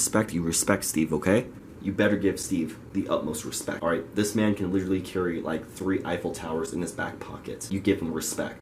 respect, you respect Steve, okay? You better give Steve the utmost respect. Alright, this man can literally carry like 3 Eiffel Towers in his back pocket. You give him respect.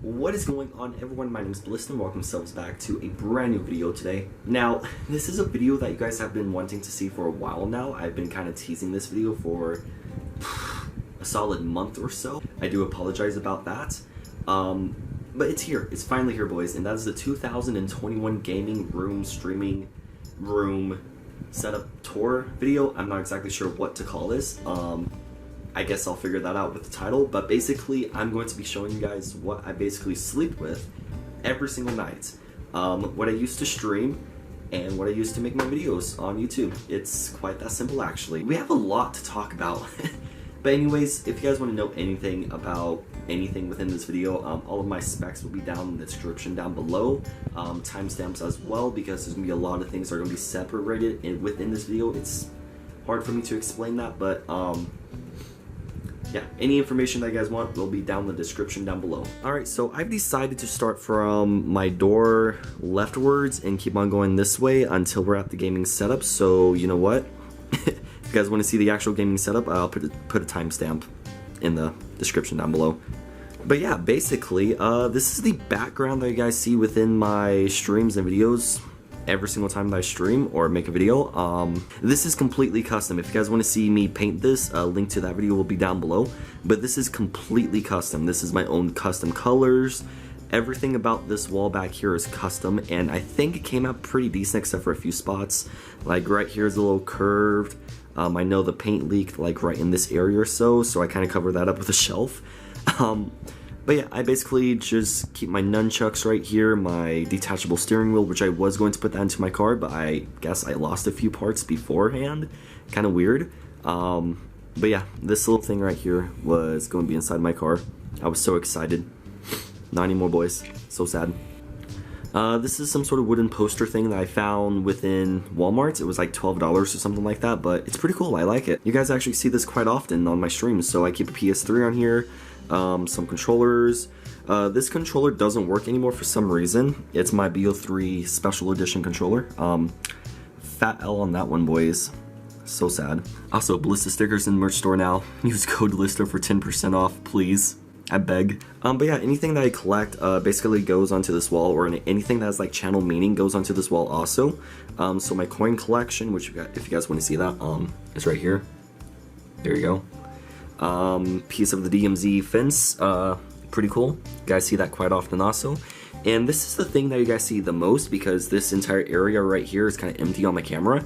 What is going on, everyone? My name is Bliss and welcome yourselves back to a brand new video today. Now, this is a video that you guys have been wanting to see for a while now. I've been kind of teasing this video for a solid month or so. I do apologize about that. But it's here. It's finally here, boys. And that is the 2021 gaming room streaming room setup tour video. I'm not exactly sure what to call this. I guess I'll figure that out with the title, but basically I'm going to be showing you guys what I basically sleep with every single night. What I used to stream and what I used to make my videos on YouTube. It's quite that simple, actually. We have a lot to talk about. But anyways, if you guys want to know anything about anything within this video, all of my specs will be down in the description down below. Timestamps as well, because there's going to be a lot of things that are going to be separated within this video. It's hard for me to explain that, but yeah, any information that you guys want will be down in the description down below. Alright, so I've decided to start from my door leftwards and keep on going this way until we're at the gaming setup. So, you know what? If you guys want to see the actual gaming setup, I'll put a timestamp in the description down below. But yeah, basically, this is the background that you guys see within my streams and videos every single time that I stream or make a video. This is completely custom. If you guys want to see me paint this, a link to that video will be down below. But this is completely custom. This is my own custom colors. Everything about this wall back here is custom, and I think it came out pretty decent except for a few spots. Like right here is a little curved. I know the paint leaked like right in this area or so I kind of covered that up with a shelf. But yeah, I basically just keep my nunchucks right here, my detachable steering wheel, which I was going to put that into my car, but I guess I lost a few parts beforehand. Kind of weird. But yeah, this little thing right here was going to be inside my car. I was so excited. Not anymore, boys. So sad. This is some sort of wooden poster thing that I found within Walmart. It was like $12 or something like that, but it's pretty cool. I like it. You guys actually see this quite often on my streams, so I keep a PS3 on here. Some controllers. This controller doesn't work anymore for some reason. It's my BO3 Special Edition controller. Fat L on that one, boys. So sad. Also, Ballista stickers in the merch store now. Use code LISTER for 10% off, please. I beg. But yeah, anything that I collect basically goes onto this wall, or anything that has like channel meaning goes onto this wall also. So my coin collection, which if you guys want to see that, is right here. There you go. Piece of the DMZ fence, pretty cool. You guys see that quite often also. And this is the thing that you guys see the most, because this entire area right here is kind of empty on my camera.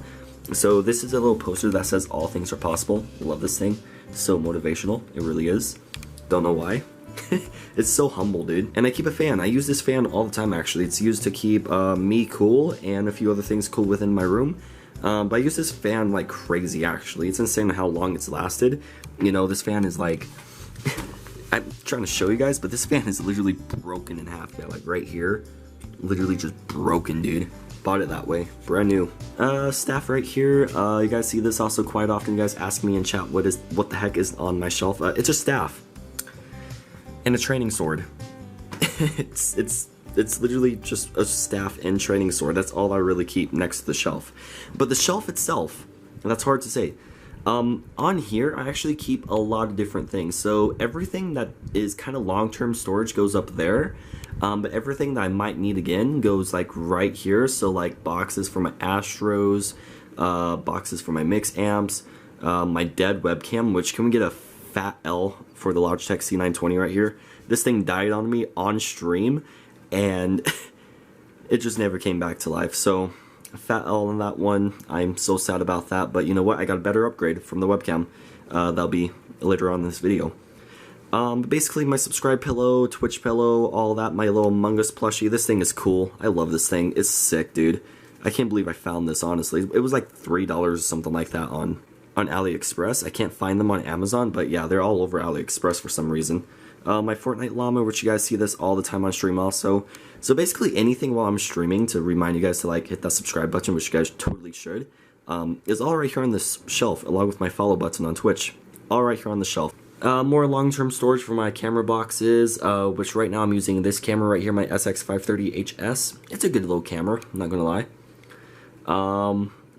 So this is a little poster that says all things are possible. I love this thing. It's so motivational. It really is. Don't know why. It's so humble, dude. And I keep a fan. I use this fan all the time, actually. It's used to keep me cool and a few other things cool within my room. But I use this fan like crazy, actually. It's insane how long it's lasted. You know, this fan is like... I'm trying to show you guys, but this fan is literally broken in half. Yeah, like right here. Literally just broken, dude. Bought it that way. Brand new. Staff right here. You guys see this also quite often. You guys ask me in chat what the heck is on my shelf. It's a staff. And a training sword. It's literally just a staff and training sword. That's all I really keep next to the shelf. But the shelf itself, that's hard to say. On here, I actually keep a lot of different things. So everything that is kind of long-term storage goes up there. But everything that I might need again goes like right here. So like boxes for my Astros, boxes for my mix amps, my dead webcam, which can we get a fat L for the Logitech C920 right here. This thing died on me on stream, and it just never came back to life. So a fat L on that one. I'm so sad about that, but you know what? I got a better upgrade from the webcam. That'll be later on in this video. But basically my subscribe pillow, Twitch pillow, all that, my little Among Us plushie. This thing is cool. I love this thing. It's sick, dude. I can't believe I found this, honestly. It was like $3, something like that on AliExpress. I can't find them on Amazon, but yeah, they're all over AliExpress for some reason. My Fortnite llama, which you guys see this all the time on stream also. So basically anything while I'm streaming to remind you guys to like hit that subscribe button, which you guys totally should, is all right here on this shelf, along with my follow button on Twitch. All right here on the shelf. More long-term storage for my camera boxes, which right now I'm using this camera right here, my SX530HS. It's a good little camera, I'm not gonna lie.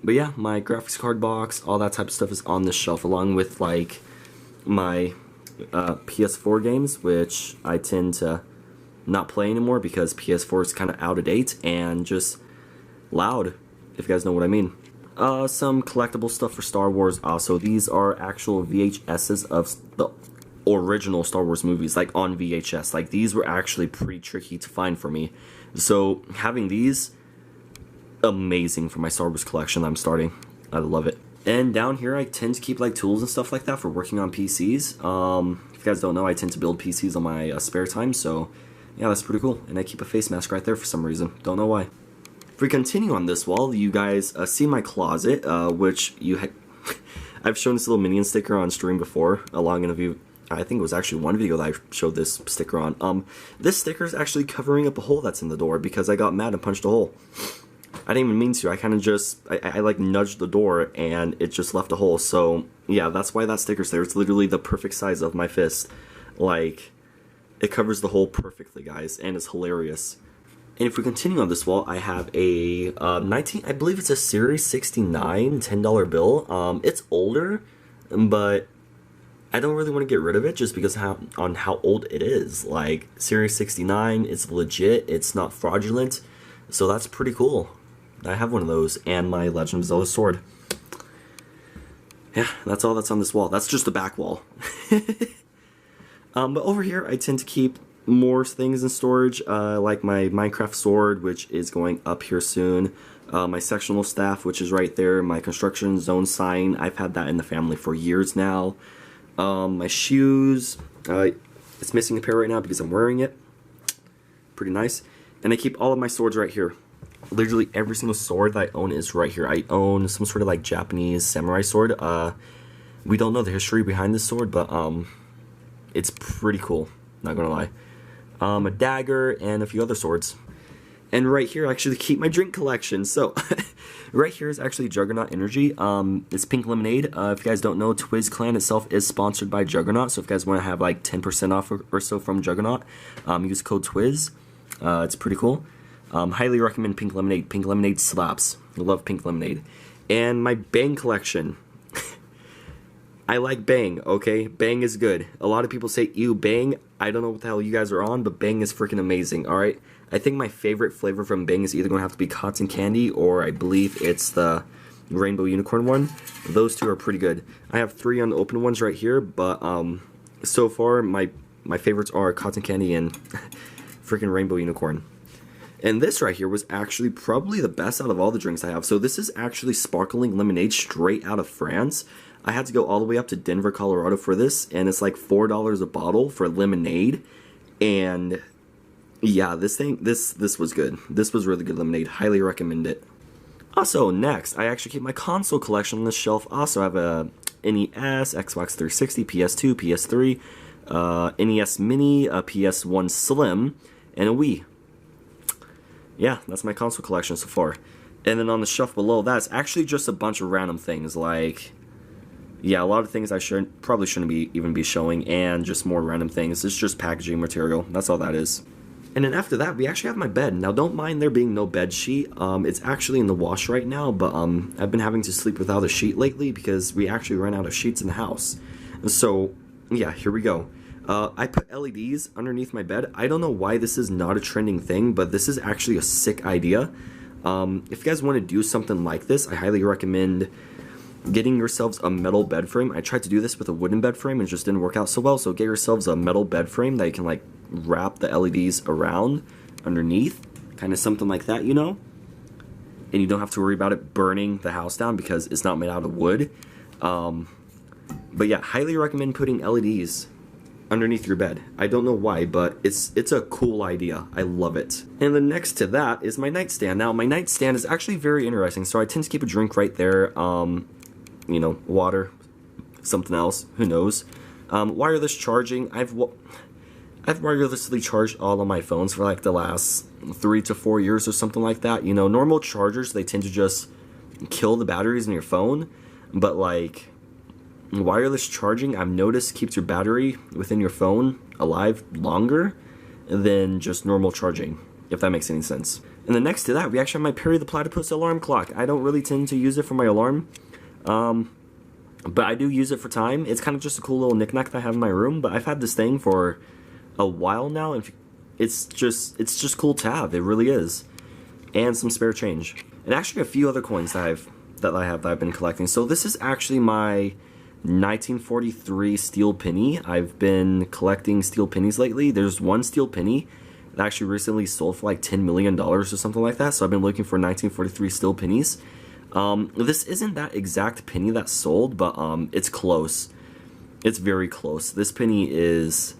But yeah, my graphics card box, all that type of stuff is on this shelf, along with like my PS4 games, which I tend to not play anymore because PS4 is kind of out of date and just loud, if you guys know what I mean. Some collectible stuff for Star Wars also. These are actual VHSs of the original Star Wars movies, like on VHS. Like, these were actually pretty tricky to find for me. So, having these, amazing for my Star Wars collection that I'm starting. I love it. And down here, I tend to keep, like, tools and stuff like that for working on PCs. If you guys don't know, I tend to build PCs on my spare time, so yeah, that's pretty cool. And I keep a face mask right there for some reason. Don't know why. If we continue on this wall, you guys see my closet, which I've shown this little Minion sticker on stream before, along in a view. I think it was actually one video that I showed this sticker on. This sticker is actually covering up a hole that's in the door because I got mad and punched a hole. I didn't even mean to. I kind of just, I like nudged the door and it just left a hole. So yeah, that's why that sticker's there. It's literally the perfect size of my fist. Like, it covers the hole perfectly, guys, and it's hilarious. And if we continue on this wall, I have a I believe it's a Series 69 $10 bill. It's older, but I don't really want to get rid of it just because on how old it is. Like, Series 69, it's legit, it's not fraudulent, so that's pretty cool. I have one of those, and my Legend of Zelda sword. Yeah, that's all that's on this wall. That's just the back wall. But over here, I tend to keep more things in storage, like my Minecraft sword, which is going up here soon, my sectional staff, which is right there, my construction zone sign, I've had that in the family for years now, my shoes, it's missing a pair right now because I'm wearing it, pretty nice, and I keep all of my swords right here. Literally every single sword that I own is right here. I own some sort of like Japanese samurai sword. We don't know the history behind this sword, but it's pretty cool, not gonna lie. A dagger, and a few other swords. And right here I actually keep my drink collection. So, right here is actually Juggernaut Energy. It's pink lemonade. If you guys don't know, TwizClan itself is sponsored by Juggernaut. So if you guys want to have like 10% off or so from Juggernaut, use code TWIZ. It's pretty cool. Highly recommend pink lemonade. Pink lemonade slaps. I love pink lemonade. And my Bang collection. I like Bang, okay? Bang is good. A lot of people say, ew, Bang. I don't know what the hell you guys are on, but Bang is freaking amazing, alright? I think my favorite flavor from Bang is either going to have to be cotton candy, or I believe it's the rainbow unicorn one. Those two are pretty good. I have 3 unopened ones right here, but so far my favorites are cotton candy and freaking rainbow unicorn. And this right here was actually probably the best out of all the drinks I have. So this is actually sparkling lemonade straight out of France. I had to go all the way up to Denver, Colorado for this, and it's like $4 a bottle for lemonade. And yeah, this was good. This was really good lemonade. Highly recommend it. Also, next, I actually keep my console collection on this shelf. Also, I have a NES, Xbox 360, PS2, PS3, NES Mini, a PS1 Slim, and a Wii. Yeah, that's my console collection so far. And then on the shelf below, that's actually just a bunch of random things, like, yeah, a lot of things I probably shouldn't even be showing, and just more random things. It's just packaging material. That's all that is. And then after that, we actually have my bed. Now, don't mind there being no bed sheet. It's actually in the wash right now, but I've been having to sleep without a sheet lately because we actually ran out of sheets in the house. So, yeah, here we go. I put LEDs underneath my bed. I don't know why this is not a trending thing, but this is actually a sick idea. If you guys want to do something like this, I highly recommend getting yourselves a metal bed frame. I tried to do this with a wooden bed frame and it just didn't work out so well, so get yourselves a metal bed frame that you can like wrap the LEDs around underneath, kind of something like that, you know? And you don't have to worry about it burning the house down because it's not made out of wood. But yeah, highly recommend putting LEDs underneath your bed. I don't know why, but it's a cool idea. I love it. And then next to that is my nightstand. Now, my nightstand is actually very interesting. So I tend to keep a drink right there. You know, water, something else, who knows. Wireless charging. I've wirelessly charged all of my phones for like the last 3 to 4 years or something like that. You know, normal chargers, they tend to just kill the batteries in your phone, but like wireless charging, I've noticed, keeps your battery within your phone alive longer than just normal charging, if that makes any sense. And then next to that, we actually have my Perry the Platypus alarm clock. I don't really tend to use it for my alarm, but I do use it for time. It's kind of just a cool little knickknack that I have in my room, but I've had this thing for a while now, and it's just cool to have. It really is. And some spare change. And actually a few other coins that I've been collecting. So this is actually my 1943 steel penny. I've been collecting steel pennies lately. There's one steel penny that actually recently sold for like $10 million or something like that. So I've been looking for 1943 steel pennies. This isn't that exact penny that sold, but it's close. It's very close. This penny is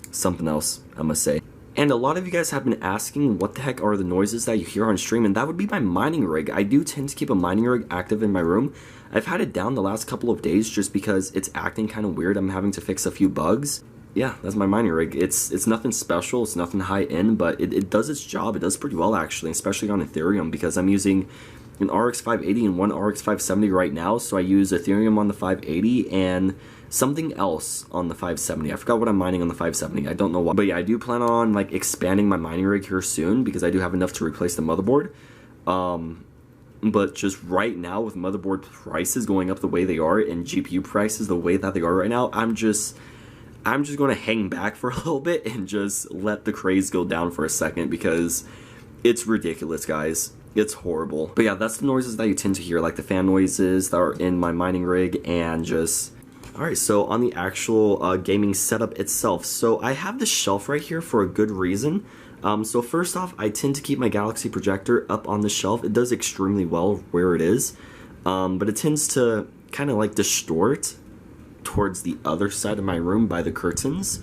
something else, I must say. And a lot of you guys have been asking what the heck are the noises that you hear on stream, and that would be my mining rig. I do tend to keep a mining rig active in my room. I've had it down the last couple of days just because it's acting kind of weird. I'm having to fix a few bugs. Yeah, that's my mining rig. It's nothing special, it's nothing high end, but it does its job. It does pretty well actually, especially on Ethereum, because I'm using an RX 580 and one RX 570 right now. So I use Ethereum on the 580 and something else on the 570. I forgot what I'm mining on the 570. I don't know why. But yeah, I do plan on like expanding my mining rig here soon because I do have enough to replace the motherboard. But just right now with motherboard prices going up the way they are and GPU prices the way that they are right now, I'm just going to hang back for a little bit and just let the craze go down for a second because it's ridiculous, guys. It's horrible. But yeah, that's the noises that you tend to hear, like the fan noises that are in my mining rig and just... Alright, so on the actual gaming setup itself, so I have this shelf right here for a good reason. So first off, I tend to keep my Galaxy projector up on the shelf. It does extremely well where it is, but it tends to kind of like distort towards the other side of my room by the curtains.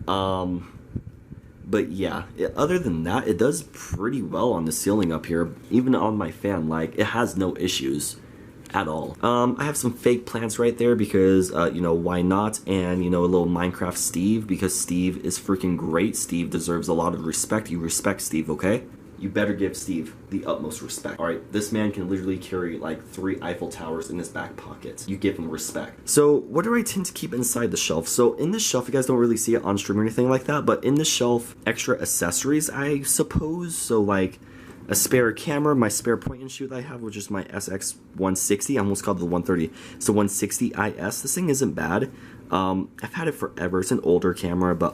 But yeah, other than that, it does pretty well on the ceiling up here, even on my fan. Like, it has no issues at all. I have some fake plants right there because, you know, why not? And, you know, a little Minecraft Steve, because Steve is freaking great. Steve deserves a lot of respect. You respect Steve, okay? You better give Steve the utmost respect. Alright, this man can literally carry like 3 Eiffel Towers in his back pocket. You give him respect. So, what do I tend to keep inside the shelf? So, in this shelf, you guys don't really see it on stream or anything like that, but in the shelf, extra accessories, I suppose. So, like, a spare camera, my spare point and shoot that I have, which is my SX160. I almost called it the 130. It's the 160 IS. This thing isn't bad. I've had it forever. It's an older camera, but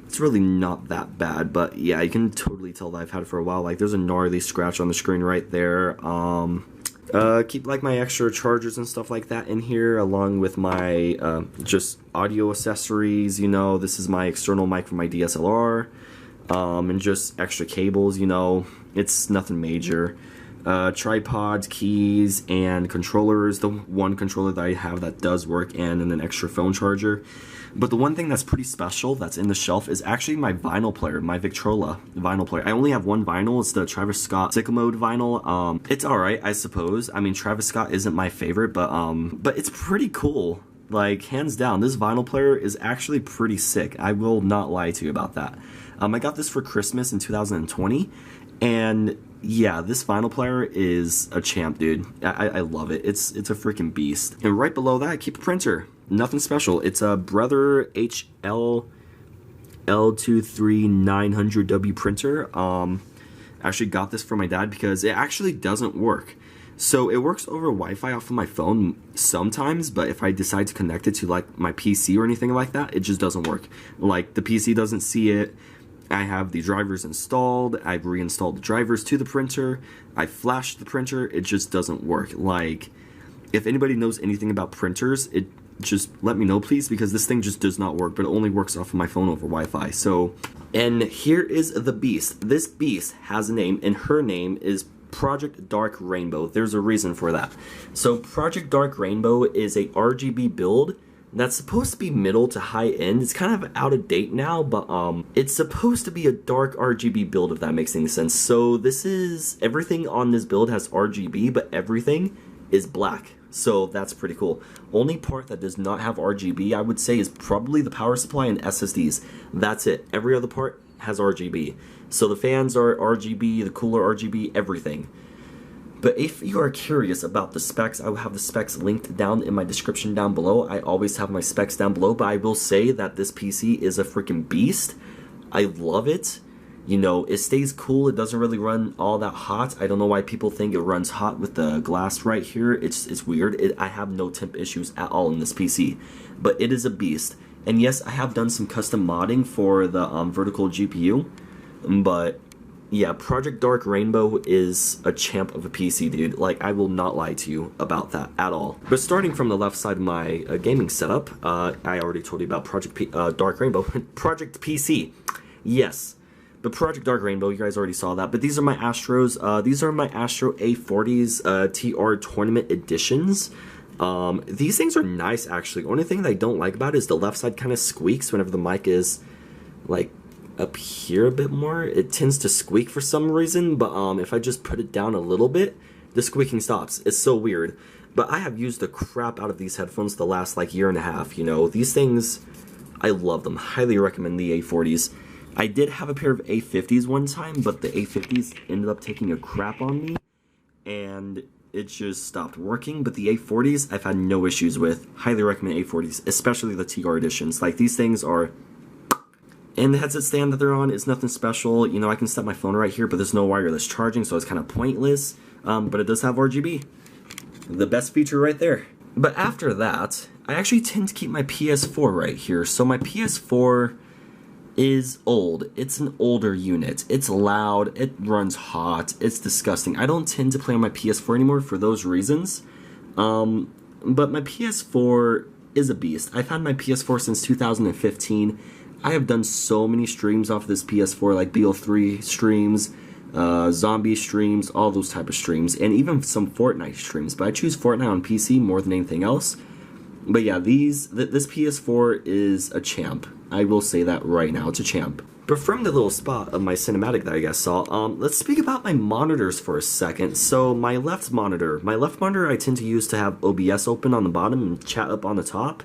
it's really not that bad. But yeah, you can totally tell that I've had it for a while. Like, there's a gnarly scratch on the screen right there. Keep like my extra chargers and stuff like that in here, along with my just audio accessories. You know, this is my external mic for my DSLR. And just extra cables, you know, it's nothing major. Tripods, keys, and controllers. The one controller that I have that does work, and an extra phone charger. But the one thing that's pretty special that's in the shelf is actually my vinyl player, my Victrola vinyl player. I only have one vinyl. It's the Travis Scott Sicko Mode vinyl. It's alright, I suppose. I mean, Travis Scott isn't my favorite, but it's pretty cool. Like, hands down, this vinyl player is actually pretty sick. I will not lie to you about that. I got this for Christmas in 2020, and yeah, this vinyl player is a champ, dude. I love it. It's a freaking beast. And right below that, keep a printer. Nothing special. It's a Brother HL L23900W printer. Actually got this for my dad because it actually doesn't work. So it works over Wi-Fi off of my phone sometimes, but if I decide to connect it to like my PC or anything like that, it just doesn't work. Like, the PC doesn't see it. I have the drivers installed. I've reinstalled the drivers to the printer. I flashed the printer. It just doesn't work. Like, if anybody knows anything about printers, it just let me know, please, because this thing just does not work, but it only works off of my phone over Wi-Fi. So, and here is the beast. This beast has a name, and her name is Project Dark Rainbow. There's a reason for that. So Project Dark Rainbow is a RGB build that's supposed to be middle to high end. It's kind of out of date now, but it's supposed to be a dark RGB build, if that makes any sense. So this is, everything on this build has RGB, but everything is black. So that's pretty cool. Only part that does not have RGB, I would say, is probably the power supply and SSDs. That's it. Every other part has RGB. So the fans are RGB, the cooler RGB, everything. But if you are curious about the specs, I will have the specs linked down in my description down below. I always have my specs down below, but I will say that this PC is a freaking beast. I love it. You know, it stays cool. It doesn't really run all that hot. I don't know why people think it runs hot with the glass right here. It's weird. I have no temp issues at all in this PC. But it is a beast. And yes, I have done some custom modding for the vertical GPU. But yeah, Project Dark Rainbow is a champ of a PC, dude. Like, I will not lie to you about that at all. But starting from the left side of my gaming setup, I already told you about Project Dark Rainbow. Project PC. Yes. But Project Dark Rainbow, you guys already saw that. But these are my Astros. These are my Astro A40s TR Tournament Editions. These things are nice, actually. Only thing that I don't like about it is the left side kind of squeaks whenever the mic is, like, up here a bit more. It tends to squeak for some reason, but if I just put it down a little bit, the squeaking stops. It's so weird. But I have used the crap out of these headphones the last, like, year and a half, you know. These things, I love them. Highly recommend the A40s. I did have a pair of A50s one time, but the A50s ended up taking a crap on me, and it just stopped working. But the A40s, I've had no issues with. Highly recommend A40s, especially the TR editions. Like, these things are... And the headset stand that they're on is nothing special. You know, I can set my phone right here, but there's no wireless charging, so it's kind of pointless. But it does have RGB. The best feature right there. But after that, I actually tend to keep my PS4 right here. So my PS4... is old. It's an older unit. It's loud, it runs hot, it's disgusting. I don't tend to play on my PS4 anymore for those reasons. But my PS4 is a beast. I've had my PS4 since 2015. I have done so many streams off of this PS4, like BO3 streams, zombie streams, all those type of streams, and even some Fortnite streams. But I choose Fortnite on PC more than anything else. But yeah, this PS4 is a champ. I will say that right now, it's a champ. But from the little spot of my cinematic that I guys saw, let's speak about my monitors for a second. So my left monitor I tend to use to have OBS open on the bottom and chat up on the top.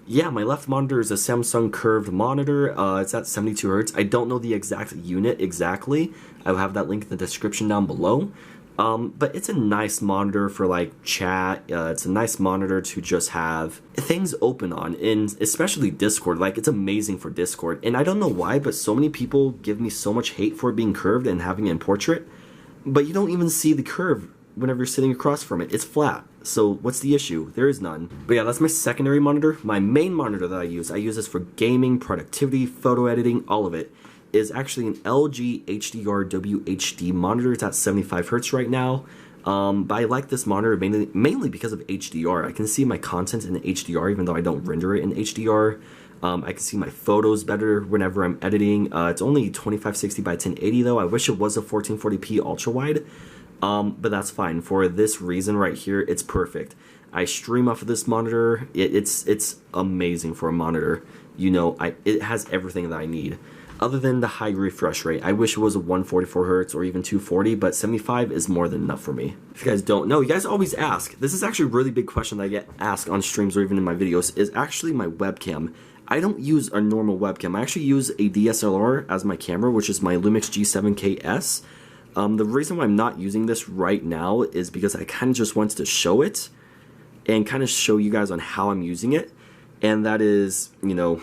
Yeah, my left monitor is a Samsung curved monitor. It's at 72 Hz. I don't know the exact unit exactly. I will have that link in the description down below. But it's a nice monitor for, like, chat. It's a nice monitor to just have things open on, and especially Discord. Like, it's amazing for Discord. And I don't know why, but so many people give me so much hate for it being curved and having it in portrait. But you don't even see the curve whenever you're sitting across from it. It's flat. So what's the issue? There is none. But yeah, that's my secondary monitor. My main monitor that I use this for gaming, productivity, photo editing, all of it. Is actually an LG HDR WHD monitor. It's at 75 Hz right now. But I like this monitor mainly because of HDR. I can see my content in HDR even though I don't render it in HDR. I can see my photos better whenever I'm editing. It's only 2560 by 1080 though. I wish it was a 1440p ultra wide. But that's fine. For this reason right here, it's perfect. I stream off of this monitor. It's amazing for a monitor. You know, it has everything that I need. Other than the high refresh rate. I wish it was a 144 Hz or even 240, but 75 is more than enough for me. If you guys don't know, you guys always ask. This is actually a really big question that I get asked on streams or even in my videos, is actually my webcam. I don't use a normal webcam. I actually use a DSLR as my camera, which is my Lumix G7K-S. The reason why I'm not using this right now is because I kind of just wanted to show it and kind of show you guys on how I'm using it. And that is, you know,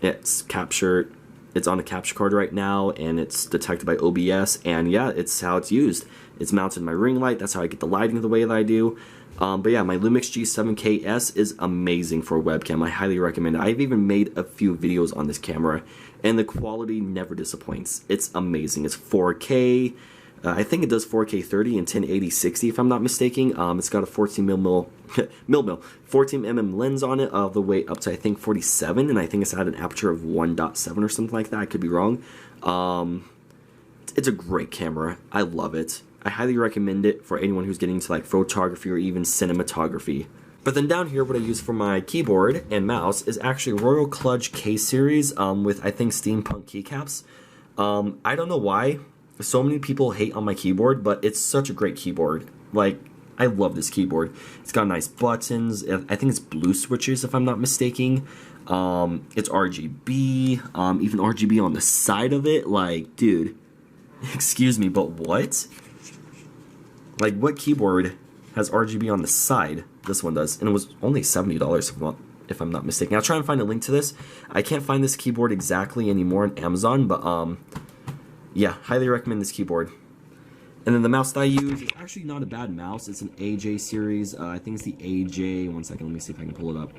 it's captured, it's on a capture card right now, and it's detected by OBS, and yeah, it's how it's used. It's mounted in my ring light, that's how I get the lighting the way that I do. But yeah, my Lumix G7K-S is amazing for a webcam. I highly recommend it. I've even made a few videos on this camera, and the quality never disappoints. It's amazing. It's 4K. I think it does 4K 30 and 1080 60 if I'm not mistaken. It's got a 14mm lens on it, all the way up to I think 47, and I think it's at an aperture of 1.7 or something like that. I could be wrong. It's a great camera. I love it. I highly recommend it for anyone who's getting into like photography or even cinematography. But then down here, what I use for my keyboard and mouse is actually Royal Kludge K-Series with, I think, steampunk keycaps. I don't know why so many people hate on my keyboard, but it's such a great keyboard. Like, I love this keyboard. It's got nice buttons. I think it's blue switches, if I'm not mistaken. It's RGB, even RGB on the side of it. Like, dude, excuse me, but what? Like, what keyboard has RGB on the side? This one does, and it was only $70 if I'm not mistaken. I'll try and find a link to this. I can't find this keyboard exactly anymore on Amazon, but yeah, highly recommend this keyboard. And then the mouse that I use is actually not a bad mouse. It's an AJ series. I think it's the AJ. One second, let me see if I can pull it up.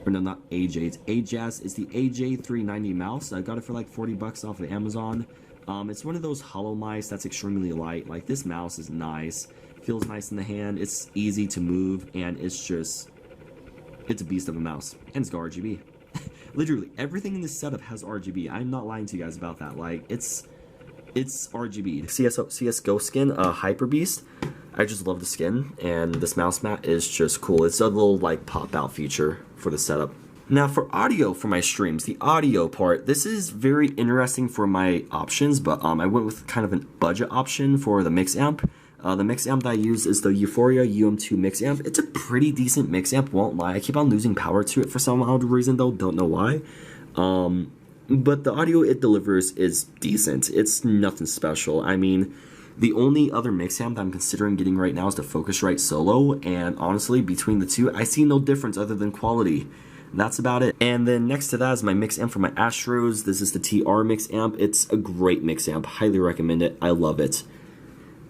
Or no, not AJ. It's Ajaz. It's the AJ390 mouse. I got it for like 40 bucks off of Amazon. It's one of those hollow mice that's extremely light. Like, this mouse is nice. Feels nice in the hand. It's easy to move, and it's a beast of a mouse. And it's got RGB. Literally, everything in this setup has RGB. I'm not lying to you guys about that. Like, it's RGB. CSGO skin, Hyper Beast. I just love the skin, and this mouse mat is just cool. It's a little, like, pop-out feature for the setup. Now, for audio for my streams, the audio part, this is very interesting for my options, but I went with kind of a budget option for the mix amp. The mix amp that I use is the Euphoria UM2 mix amp. It's a pretty decent mix amp, won't lie. I keep on losing power to it for some odd reason, though. Don't know why. But the audio it delivers is decent. It's nothing special. I mean, the only other mix amp that I'm considering getting right now is the Focusrite Solo, and honestly, between the two, I see no difference other than quality. That's about it. And then next to that is my mix amp for my Astros. This is the TR mix amp. It's a great mix amp. Highly recommend it. I love it.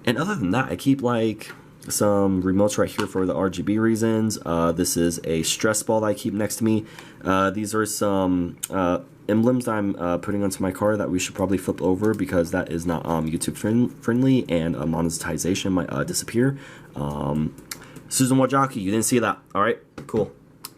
And other than that, I keep like some remotes right here for the RGB reasons. This is a stress ball that I keep next to me. These are some emblems that I'm putting onto my car that we should probably flip over because that is not YouTube friendly, and monetization might disappear. Susan Wojcicki, you didn't see that. All right, cool.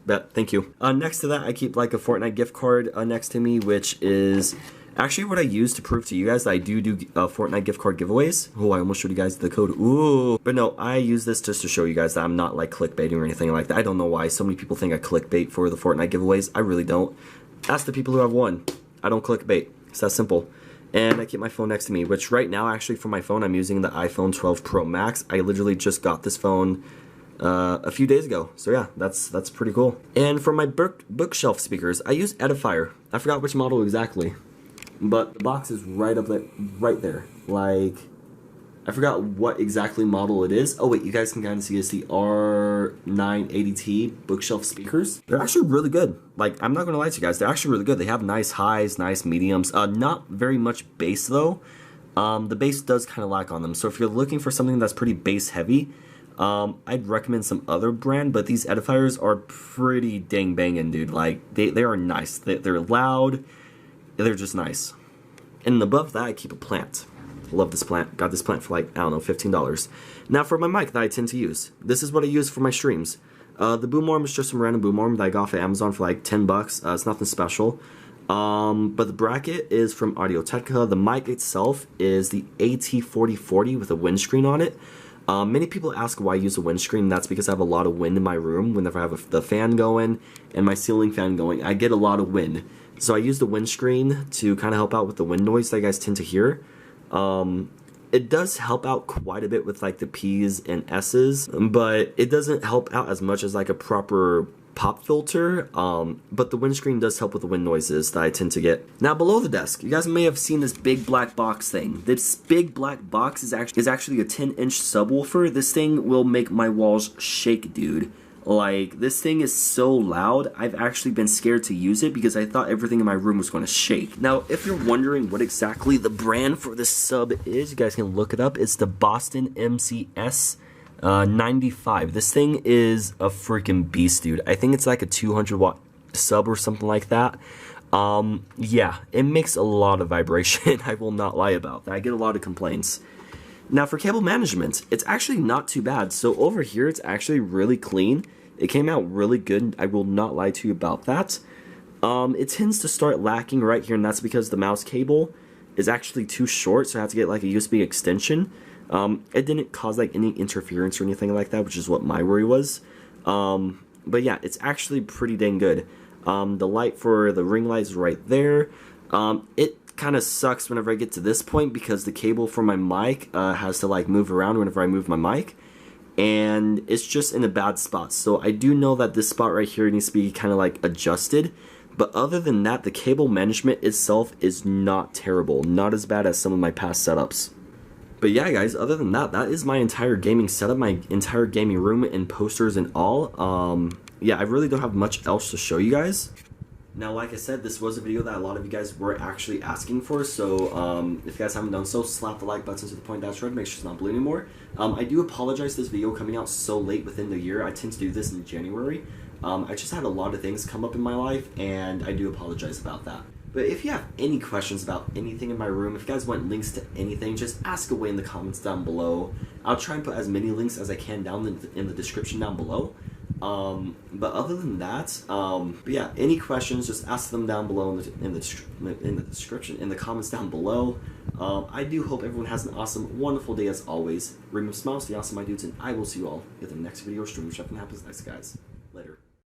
Bet, thank you. Next to that, I keep like a Fortnite gift card next to me, which is actually what I use to prove to you guys that I do Fortnite gift card giveaways. Oh, I almost showed you guys the code. Ooh. But no, I use this just to show you guys that I'm not like clickbaiting or anything like that. I don't know why so many people think I clickbait for the Fortnite giveaways. I really don't. Ask the people who have won. I don't clickbait. It's that simple. And I keep my phone next to me, which right now, actually, for my phone, I'm using the iPhone 12 Pro Max. I literally just got this phone a few days ago. So yeah, that's pretty cool. And for my bookshelf speakers, I use Edifier. I forgot which model exactly, but the box is right up there, right there. Like, I forgot what exactly model it is. Oh wait, you guys can kind of see it's the R980T bookshelf speakers. They're actually really good. Like, I'm not gonna lie to you guys, they're actually really good. They have nice highs, nice mediums. Not very much bass though. The bass does kind of lack on them. So if you're looking for something that's pretty bass heavy, I'd recommend some other brand, but these Edifiers are pretty dang banging, dude. Like, they are nice. They're loud. They're just nice. And above that, I keep a plant. Love this plant. Got this plant for like, I don't know, $15. Now for my mic that I tend to use. This is what I use for my streams. The boom arm is just some random boom arm that I got off of Amazon for like 10 bucks. It's nothing special. But the bracket is from Audio-Technica. The mic itself is the AT4040 with a windscreen on it. Many people ask why I use a windscreen. That's because I have a lot of wind in my room. Whenever I have the fan going and my ceiling fan going, I get a lot of wind. So I use the windscreen to kind of help out with the wind noise that you guys tend to hear. It does help out quite a bit with like the P's and S's, but it doesn't help out as much as like a proper pop filter. But the windscreen does help with the wind noises that I tend to get. Now below the desk, you guys may have seen this big black box thing. This big black box is actually a 10-inch subwoofer. This thing will make my walls shake, dude. Like, this thing is so loud, I've actually been scared to use it because I thought everything in my room was going to shake. Now, if you're wondering what exactly the brand for this sub is, you guys can look it up. It's the Boston MCS 95. This thing is a freaking beast, dude. I think it's like a 200-watt sub or something like that. Yeah, it makes a lot of vibration. I will not lie about that. I get a lot of complaints. Now for cable management, it's actually not too bad. So over here, it's actually really clean. It came out really good. I will not lie to you about that. It tends to start lacking right here, and that's because the mouse cable is actually too short, so I have to get like a USB extension. It didn't cause like any interference or anything like that, which is what my worry was. But yeah, it's actually pretty dang good. The light for the ring light is right there. It kind of sucks whenever I get to this point because the cable for my mic has to like move around whenever I move my mic, and it's just in a bad spot. So I do know that this spot right here needs to be kind of like adjusted, but other than that, the cable management itself is not terrible, not as bad as some of my past setups. But yeah, guys, other than that, that is my entire gaming setup, my entire gaming room and posters and all. Yeah, I really don't have much else to show you guys. Now, like I said, this was a video that a lot of you guys were actually asking for, so if you guys haven't done so, slap the like button to the point that's red, make sure it's not blue anymore. I do apologize for this video coming out so late within the year. I tend to do this in January. I just had a lot of things come up in my life, and I do apologize about that. But if you have any questions about anything in my room, if you guys want links to anything, just ask away in the comments down below. I'll try and put as many links as I can down in the description down below. But other than that, but yeah, any questions, just ask them down below in the description, in the comments down below. I do hope everyone has an awesome, wonderful day as always. Remember, smiles, the awesome, my dudes, and I will see you all in the next video stream, whichever happens next, guys. Later.